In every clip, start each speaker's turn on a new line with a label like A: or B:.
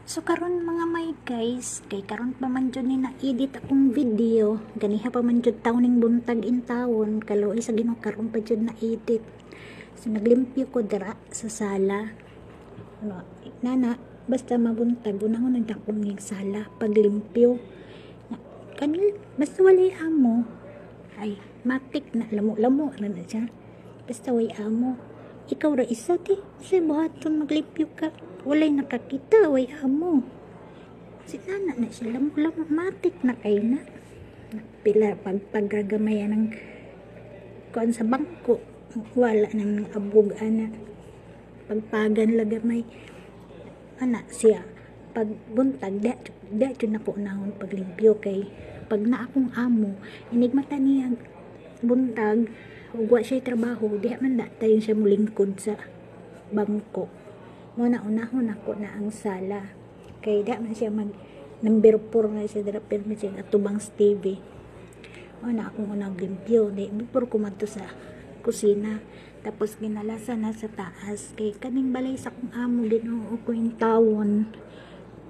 A: So karon mga may guys, kay karon pa man jud ni na-edit akong video, ganiha pa man jud tawning buntag in tawon, kaluoy sa Ginoo karon pa jud na-edit. So naglimpyo ko dira sa sala. Ano, nana, basta mabuntag unahon nang dakong ng sala paglimpyo. Kanil basta walay amo. Ay, matik na lamo-lamo na siya. Basta way amo. Ikaw ra isa ti, sa buhaton maglimpyo ka. Walay nakakita, way amo. Si nana na siya, lamok-lamok, matik na kayo na. Pila, pagpagagamayan ng kuan sa bangko. Wala nang abog, ana. Pagpagan lagamay. Ana siya, pagbuntag, da na ko nahon paglimpyo kay pag na akong amo, inigmata niya buntag, ugwa siya trabaho, diha man datayon siya mulingkod sa bangko. Muna unahon ako na ang sala kay da man siya mag number 4 na siya dira pero siya atubang TV. Muna akong unang limpyo di before kumadto sa kusina tapos ginalasa na sa taas kay kaning balay sa akong amo Ginoo ko yung tawon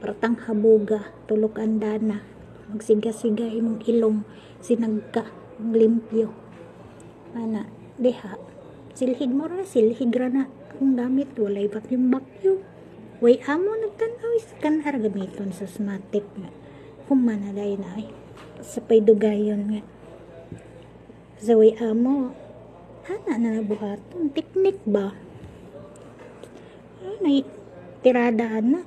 A: paratang habuga tulok andana magsiga-siga imong ilong sinagka limpyo ana diha silhig mo ra silhig ra na akong gamit walay bakyo way amo nagtanaw kan ara gamiton sa smatic nga humana day na ay sa paydugayon nga sa way amo ana na nabuhaton teknik ba ay tirada na